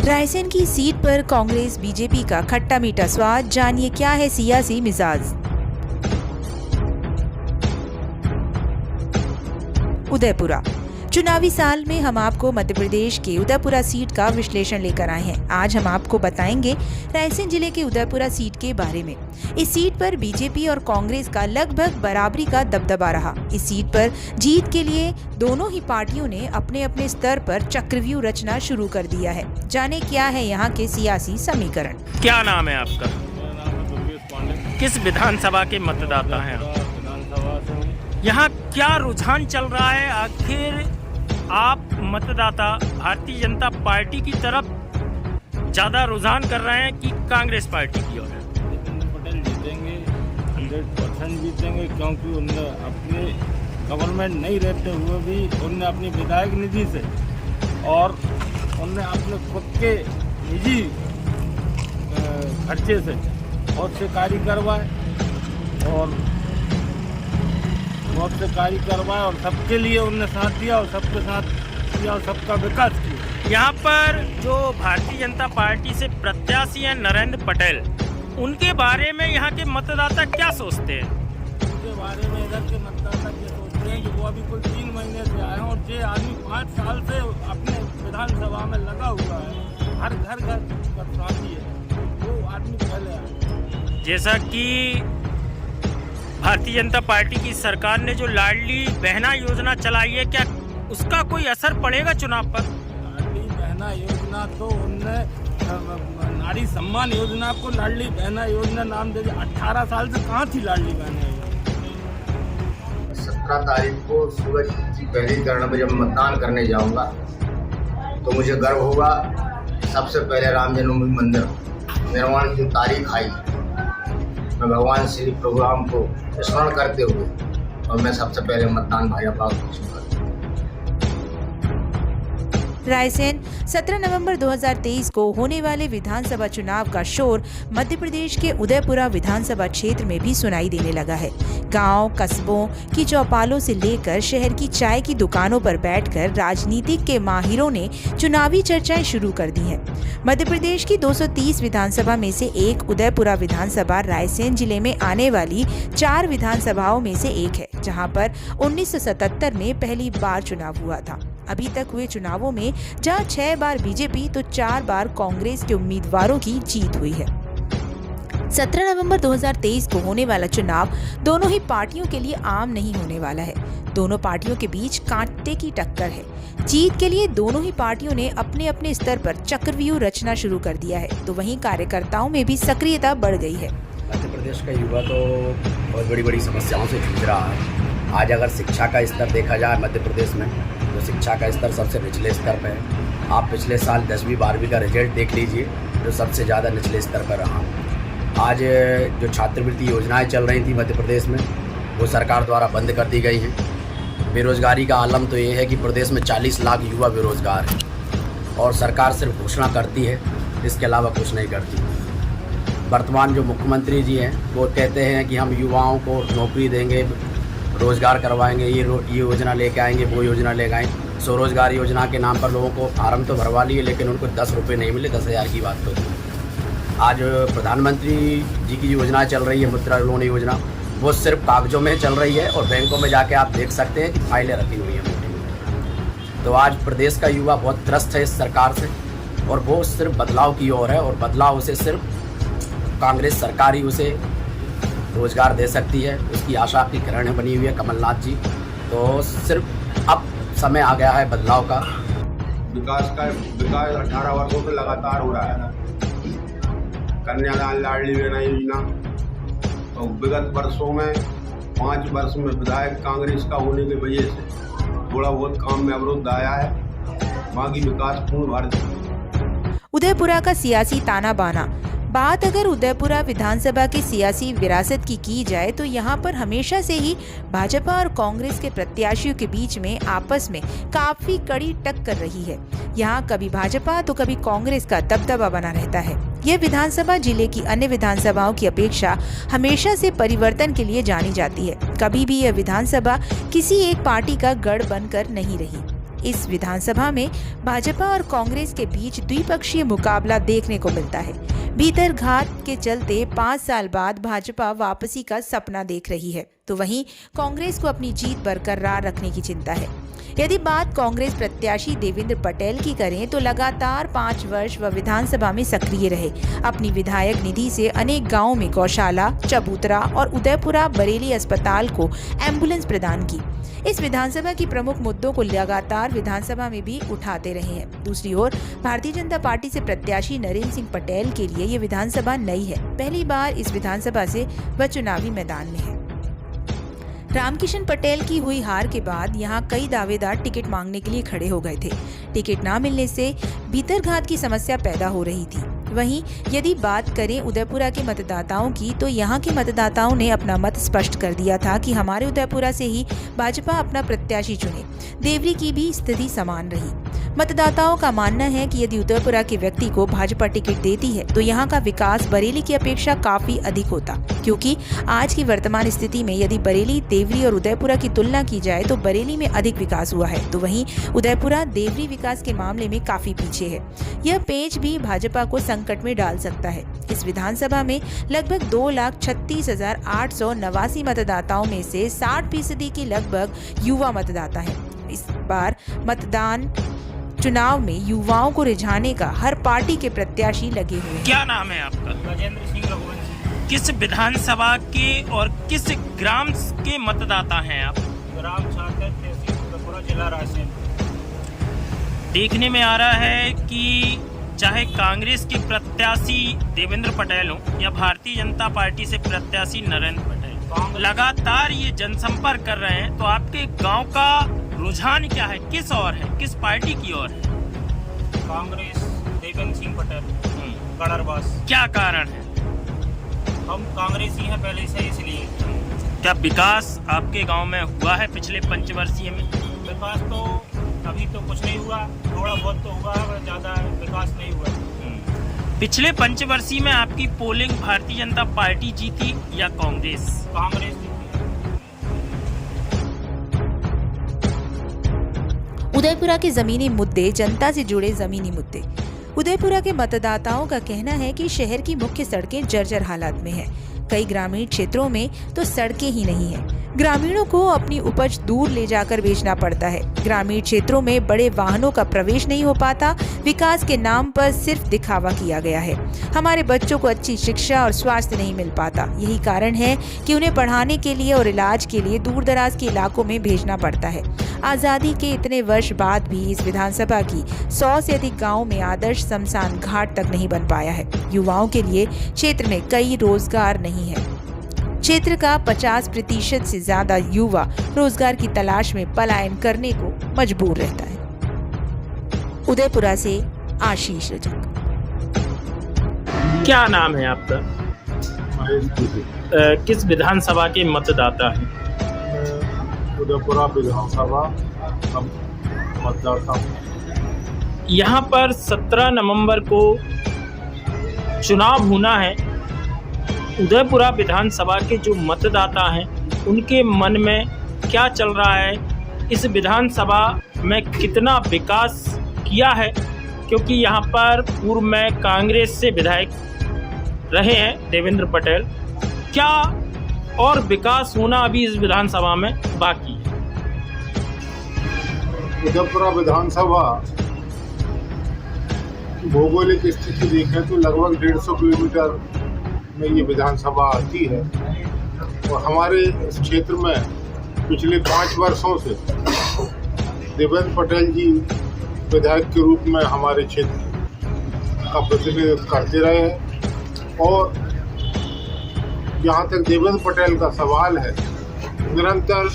रायसेन की सीट पर कांग्रेस बीजेपी का खट्टा मीठा स्वाद, जानिए क्या है सियासी मिजाज। उदयपुरा चुनावी साल में हम आपको मध्य प्रदेश के उदयपुरा सीट का विश्लेषण लेकर आए हैं। आज हम आपको बताएंगे रायसेन जिले के उदयपुरा सीट के बारे में। इस सीट पर बीजेपी और कांग्रेस का लगभग बराबरी का दबदबा रहा। इस सीट पर जीत के लिए दोनों ही पार्टियों ने अपने अपने स्तर पर चक्रव्यूह रचना शुरू कर दिया है। जाने क्या है यहाँ के सियासी समीकरण। क्या नाम है आपका? किस विधानसभा के मतदाता हैं आप? यहाँ क्या रुझान चल रहा है? आखिर आप मतदाता भारतीय जनता पार्टी की तरफ ज्यादा रुझान कर रहे हैं कि कांग्रेस पार्टी की ओर? पटेल जीतेंगे, 100% जीतेंगे, क्योंकि उनने अपने गवर्नमेंट नहीं रहते हुए भी उनने अपनी विधायक निधि से और उनने अपने खुद के निजी खर्चे से बहुत से कार्य करवाए और सबके लिए उनने साथ दिया और सबके साथ किया और सबका विकास किया। यहाँ पर जो भारतीय जनता पार्टी से प्रत्याशी हैं नरेंद्र पटेल, उनके बारे में यहाँ के मतदाता क्या सोचते हैं? उनके बारे में इधर के मतदाता ये सोचते हैं कि वो अभी कोई 3 महीने से आए हैं और ये आदमी 5 साल से अपने विधानसभा में लगा हुआ है, हर घर का साथी है, वो आदमी पहले आए। जैसा कि भारतीय जनता पार्टी की सरकार ने जो लाडली बहना योजना चलाई है, क्या उसका कोई असर पड़ेगा चुनाव पर? लाडली बहना योजना तो उनने नारी सम्मान योजना को लाडली बहना योजना नाम दे दिया। 18 साल से कहाँ थी लाडली बहना योजना? 17 तारीख को सूरज की पहली किरण में जब मतदान करने जाऊंगा तो मुझे गर्व होगा। सबसे पहले राम जन्मभूमि मंदिर निर्माण की जो तारीख आई, मैं भगवान श्री प्रोग्राम को स्मरण करते हुए और मैं सबसे पहले मतदान भाजपा को करूंगा। रायसेन 17 नवंबर 2023 को होने वाले विधानसभा चुनाव का शोर मध्य प्रदेश के उदयपुरा विधानसभा क्षेत्र में भी सुनाई देने लगा है। गांव कस्बों की चौपालों से लेकर शहर की चाय की दुकानों पर बैठकर राजनीतिक के माहिरों ने चुनावी चर्चाएं शुरू कर दी हैं। मध्य प्रदेश की 230 विधानसभा में से एक उदयपुरा विधानसभा रायसेन जिले में आने वाली 4 विधानसभाओं में से एक है, जहां पर 1977 में पहली बार चुनाव हुआ था। अभी तक हुए चुनावों में जहां 6 बार बीजेपी तो 4 बार कांग्रेस के उम्मीदवारों की जीत हुई है। 17 नवंबर 2023 को होने वाला चुनाव दोनों ही पार्टियों के लिए आम नहीं होने वाला है। दोनों पार्टियों के बीच कांटे की टक्कर है। जीत के लिए दोनों ही पार्टियों ने अपने अपने स्तर पर चक्रव्यूह रचना शुरू कर दिया है, तो वहीं कार्यकर्ताओं में भी सक्रियता बढ़ गई है। मध्य प्रदेश का युवा तो बहुत बड़ी बड़ी समस्याओं से जूझ रहा है। आज अगर शिक्षा का स्तर देखा जाए मध्य प्रदेश में, तो शिक्षा का स्तर सबसे निचले स्तर पर है। आप पिछले साल 10वीं 12वीं का रिजल्ट देख लीजिए, जो सबसे ज़्यादा निचले स्तर पर रहा। आज जो छात्रवृत्ति योजनाएं चल रही थी मध्य प्रदेश में, वो सरकार द्वारा बंद कर दी गई हैं। बेरोज़गारी का आलम तो ये है कि प्रदेश में 40 लाख युवा बेरोज़गार हैं और सरकार सिर्फ घोषणा करती है, इसके अलावा कुछ नहीं करती। वर्तमान जो मुख्यमंत्री जी हैं वो कहते हैं कि हम युवाओं को नौकरी देंगे, रोज़गार करवाएंगे, ये योजना लेके आएंगे, वो योजना लेके आएंगे। स्वरोजगार योजना के नाम पर लोगों को फार्म तो भरवा लिए, लेकिन उनको 10 रुपये नहीं मिले। 10,000 की बात तो आज प्रधानमंत्री जी की योजना चल रही है, मुद्रा लोन योजना, वो सिर्फ कागजों में चल रही है और बैंकों में जाके आप देख सकते हैं कि फाइलें रखी हुई हैं मोटी। तो आज प्रदेश का युवा बहुत त्रस्त है इस सरकार से और वो सिर्फ बदलाव की ओर है और बदलाव उसे सिर्फ कांग्रेस सरकार ही उसे रोजगार दे सकती है। उसकी आशा की किरण बनी हुई है कमलनाथ जी। तो सिर्फ अब समय आ गया है बदलाव का। विकास 18 वर्षों से लगातार हो रहा है। कन्यादान लाडली बहना योजना तो विगत वर्षों में 5 वर्ष में विधायक कांग्रेस का होने की वजह से थोड़ा बहुत काम में अवरोध आया है, बाकी विकास पूर्ण भारत। उदयपुरा का सियासी ताना बाना। बात अगर उदयपुरा विधानसभा की सियासी विरासत की जाए तो यहाँ पर हमेशा से ही भाजपा और कांग्रेस के प्रत्याशियों के बीच में आपस में काफी कड़ी टक्कर रही है। यहाँ कभी भाजपा तो कभी कांग्रेस का दबदबा बना रहता है। यह विधानसभा जिले की अन्य विधानसभाओं की अपेक्षा हमेशा से परिवर्तन के लिए जानी जाती है। कभी भी यह विधानसभा किसी एक पार्टी का गढ़ बनकर नहीं रही। इस विधानसभा में भाजपा और कांग्रेस के बीच द्विपक्षीय मुकाबला देखने को मिलता है। भीतरघात के चलते 5 साल बाद भाजपा वापसी का सपना देख रही है, तो वहीं कांग्रेस को अपनी जीत बरकरार रखने की चिंता है। यदि बात कांग्रेस प्रत्याशी देवेंद्र पटेल की करें तो लगातार 5 वर्ष वह विधानसभा में सक्रिय रहे। अपनी विधायक निधि से अनेक गांवों में गौशाला, चबूतरा और उदयपुरा बरेली अस्पताल को एम्बुलेंस प्रदान की। इस विधानसभा की प्रमुख मुद्दों को लगातार विधानसभा में भी उठाते रहे हैं। दूसरी ओर भारतीय जनता पार्टी से प्रत्याशी नरेंद्र सिंह पटेल के लिए ये विधानसभा नई है। पहली बार इस विधानसभा से वह चुनावी मैदान में है। रामकिशन पटेल की हुई हार के बाद यहां कई दावेदार टिकट मांगने के लिए खड़े हो गए थे। टिकट न मिलने से भीतरघात की समस्या पैदा हो रही थी। वहीं यदि बात करें उदयपुरा के मतदाताओं की, तो यहां के मतदाताओं ने अपना मत स्पष्ट कर दिया था कि हमारे उदयपुरा से ही भाजपा अपना प्रत्याशी चुने। देवरी की भी स्थिति समान रही। मतदाताओं का मानना है कि यदि उदयपुरा के व्यक्ति को भाजपा टिकट देती है तो यहाँ का विकास बरेली की अपेक्षा काफी अधिक होता, क्योंकि आज की वर्तमान स्थिति में यदि बरेली, देवरी और उदयपुरा की तुलना की जाए तो बरेली में अधिक विकास हुआ है, तो वहीं उदयपुरा देवरी विकास के मामले में काफी पीछे है। यह पेच भी भाजपा को संकट में डाल सकता है। इस विधानसभा में लगभग 2,36,889 मतदाताओं में से 60% के लगभग युवा मतदाता है। इस बार मतदान चुनाव में युवाओं को रिझाने का हर पार्टी के प्रत्याशी लगे हुए हैं। क्या नाम है आपका? राजेंद्र सिंह रघुवंशी। किस विधानसभा के और किस ग्राम के मतदाता हैं आप? ग्राम छात्र तहसील उदयपुरा, जिला रायसेन। देखने में आ रहा है कि चाहे कांग्रेस के प्रत्याशी देवेंद्र पटेल हो या भारतीय जनता पार्टी से प्रत्याशी नरेंद्र पटेल, लगातार ये जनसंपर्क कर रहे हैं, तो आपके गांव का रुझान क्या है? किस ओर है, किस पार्टी की ओर है? कांग्रेस, देवेंद्र सिंह पटेल, कड़रबास। क्या कारण है? हम कांग्रेसी हैं पहले से, इसलिए। क्या विकास आपके गांव में हुआ है पिछले पंचवर्षीय में? विकास तो अभी तो कुछ नहीं हुआ, थोड़ा बहुत तो हुआ है, ज़्यादा विकास नहीं हुआ। पिछले पंचवर्षीय में आपकी पोलिंग भारतीय जनता पार्टी जीती या कांग्रेस? कांग्रेस जीती। उदयपुरा के जमीनी मुद्दे, जनता से जुड़े जमीनी मुद्दे। उदयपुरा के मतदाताओं का कहना है कि शहर की मुख्य सड़कें जर्जर हालात में हैं। कई ग्रामीण क्षेत्रों में तो सड़कें ही नहीं हैं। ग्रामीणों को अपनी उपज दूर ले जाकर बेचना पड़ता है। ग्रामीण क्षेत्रों में बड़े वाहनों का प्रवेश नहीं हो पाता। विकास के नाम पर सिर्फ दिखावा किया गया है। हमारे बच्चों को अच्छी शिक्षा और स्वास्थ्य नहीं मिल पाता। यही कारण है कि उन्हें पढ़ाने के लिए और इलाज के लिए दूर दराज के इलाकों में भेजना पड़ता है। आज़ादी के इतने वर्ष बाद भी इस विधानसभा की 100 से अधिक गाँव में आदर्श शमशान घाट तक नहीं बन पाया है। युवाओं के लिए क्षेत्र में कई रोजगार नहीं है। क्षेत्र का 50% से ज्यादा युवा रोजगार की तलाश में पलायन करने को मजबूर रहता है। उदयपुरा से आशीष रजक। क्या नाम है आपका? किस विधानसभा के मतदाता हैं? उदयपुरा विधानसभा मतदाता हूँ। यहाँ पर 17 नवंबर को चुनाव होना है। उदयपुरा विधानसभा के जो मतदाता हैं उनके मन में क्या चल रहा है? इस विधानसभा में कितना विकास किया है? क्योंकि यहाँ पर पूर्व में कांग्रेस से विधायक रहे हैं देवेंद्र पटेल। क्या और विकास होना अभी इस विधानसभा में बाकी है? उदयपुरा विधानसभा की भौगोलिक स्थिति देखें तो लगभग 150 किलोमीटर में ये विधानसभा आती है और हमारे इस क्षेत्र में पिछले 5 वर्षों से देवेंद्र पटेल जी विधायक के रूप में हमारे क्षेत्र का प्रतिनिधित्व करते रहे हैं। और जहाँ तक देवेंद्र पटेल का सवाल है, निरंतर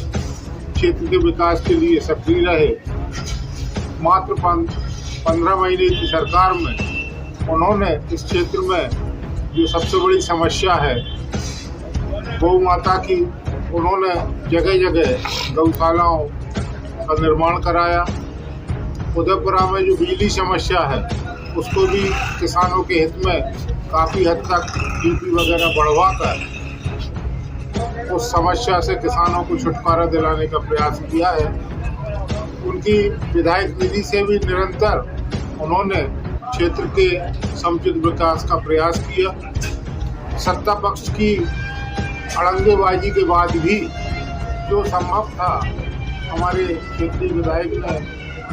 क्षेत्र के विकास के लिए सक्रिय रहे। मात्र 15 महीने की सरकार में उन्होंने इस क्षेत्र में जो सबसे बड़ी समस्या है गौ माता की, उन्होंने जगह जगह गौशालाओं का निर्माण कराया। उदयपुरा में जो बिजली समस्या है उसको भी किसानों के हित में काफ़ी हद तक डीपी वगैरह बढ़वा कर उस समस्या से किसानों को छुटकारा दिलाने का प्रयास किया है। उनकी विधायक निधि से भी निरंतर उन्होंने क्षेत्र के समुचित विकास का प्रयास किया। सत्ता पक्ष की अड़ंगेबाजी के बाद भी जो संभव था, हमारे क्षेत्रीय विधायक ने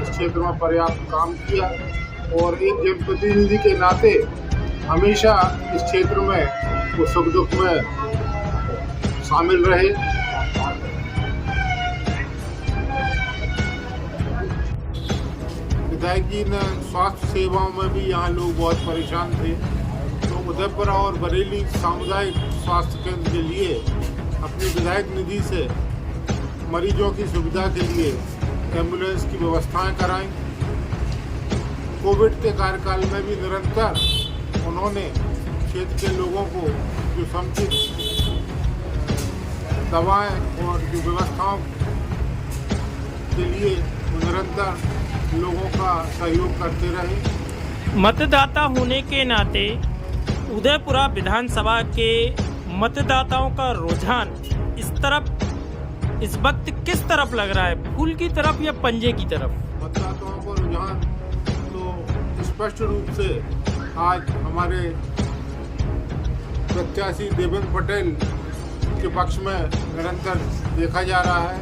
इस क्षेत्र में पर्याप्त काम किया और एक जनप्रतिनिधि के नाते हमेशा इस क्षेत्र में वो सुख दुख में शामिल रहे। विधायक जी ने स्वास्थ्य सेवाओं में भी यहाँ लोग बहुत परेशान थे, तो उदयपुर और बरेली सामुदायिक स्वास्थ्य केंद्र के लिए अपनी विधायक निधि से मरीजों की सुविधा के लिए एम्बुलेंस की व्यवस्थाएं कराई। कोविड के कार्यकाल में भी निरंतर उन्होंने क्षेत्र के लोगों को जो समुचित दवाएं और जो व्यवस्थाओं के लिए निरंतर लोगों का सहयोग करते रहे। मतदाता होने के नाते उदयपुरा विधानसभा के मतदाताओं का रुझान इस वक्त किस तरफ लग रहा है, फूल की तरफ या पंजे की तरफ? मतदाताओं का रुझान तो स्पष्ट रूप से आज हमारे प्रत्याशी देवेंद्र पटेल के पक्ष में निरंतर देखा जा रहा है।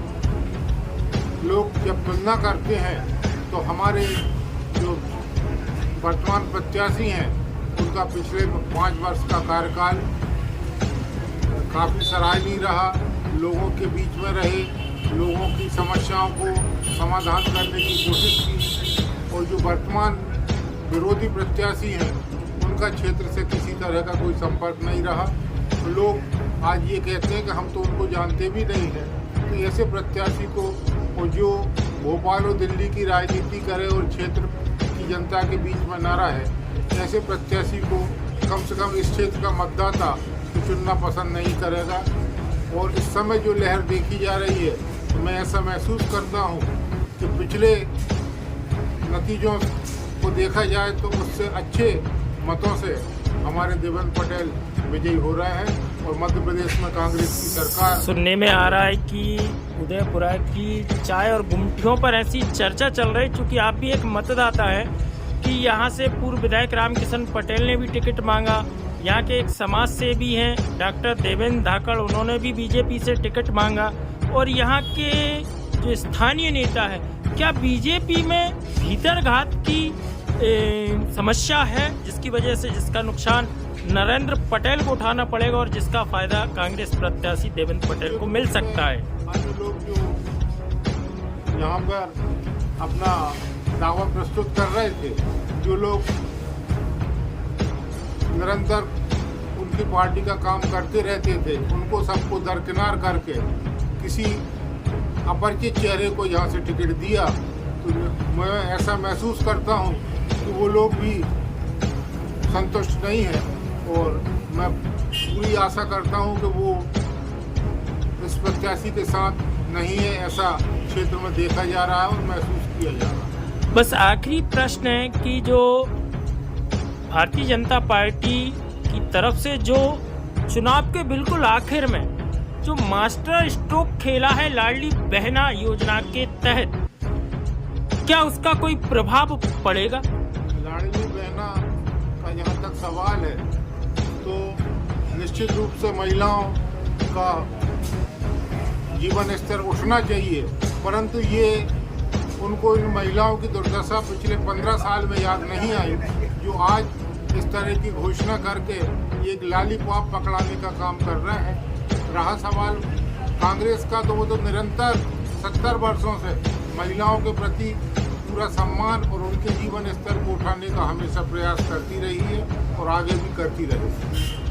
लोग जब तुलना करते हैं तो हमारे जो वर्तमान प्रत्याशी हैं उनका पिछले 5 वर्ष का कार्यकाल काफ़ी सराहनीय रहा। लोगों के बीच में रहे, लोगों की समस्याओं को समाधान करने की कोशिश की और जो वर्तमान विरोधी प्रत्याशी हैं उनका क्षेत्र से किसी तरह का कोई संपर्क नहीं रहा। तो लोग आज ये कहते हैं कि हम तो उनको जानते भी नहीं हैं। तो ऐसे प्रत्याशी को जो भोपाल और दिल्ली की राजनीति करे और क्षेत्र की जनता के बीच में न रहे, ऐसे प्रत्याशी को कम से कम इस क्षेत्र का मतदाता चुनना पसंद नहीं करेगा। और इस समय जो लहर देखी जा रही है, तो मैं ऐसा महसूस करता हूँ कि पिछले नतीजों को देखा जाए तो उससे अच्छे मतों से हमारे देवेंद्र पटेल विजयी हो रहे हैं और मध्य प्रदेश में कांग्रेस की सरकार। सुनने में आ रहा है कि उदयपुरा की चाय और गुमटियों पर ऐसी चर्चा चल रही, चूँकि आप भी एक मतदाता है, कि यहाँ से पूर्व विधायक रामकिशन पटेल ने भी टिकट मांगा। यहाँ के एक समाज सेवी हैं डॉक्टर देवेंद्र धाकड़, उन्होंने भी बीजेपी से टिकट मांगा। और यहाँ के जो स्थानीय नेता है, क्या बीजेपी में भीतरघात की समस्या है जिसकी वजह से जिसका नुकसान नरेंद्र पटेल को उठाना पड़ेगा और जिसका फायदा कांग्रेस प्रत्याशी देवेंद्र पटेल को मिल सकता है? अन्य लोग जो यहाँ पर अपना दावा प्रस्तुत कर रहे थे, जो लोग निरंतर उनकी पार्टी का काम करते रहते थे, उनको सबको दरकिनार करके किसी अपरिचित चेहरे को यहाँ से टिकट दिया। तो मैं ऐसा महसूस करता हूँ कि वो लोग भी संतुष्ट नहीं हैं और मैं पूरी आशा करता हूँ कि वो इस प्रत्याशी के साथ नहीं है, ऐसा क्षेत्र में देखा जा रहा है और महसूस किया जा रहा है। बस आखिरी प्रश्न है कि जो भारतीय जनता पार्टी की तरफ से जो चुनाव के बिल्कुल आखिर में जो मास्टर स्ट्रोक खेला है लाडली बहना योजना के तहत, क्या उसका कोई प्रभाव पड़ेगा? लाडली बहना का जहाँ तक सवाल है तो निश्चित रूप से महिलाओं का जीवन स्तर उठना चाहिए, परंतु ये उनको इन महिलाओं की दुर्दशा पिछले 15 साल में याद नहीं आई, जो आज इस तरह की घोषणा करके एक लॉलीपॉप पकड़ाने का काम कर रहे हैं। रहा सवाल कांग्रेस का, तो वो तो निरंतर 70 वर्षों से महिलाओं के प्रति पूरा सम्मान और उनके जीवन स्तर को उठाने का हमेशा प्रयास करती रही है और आगे भी करती रहेगी।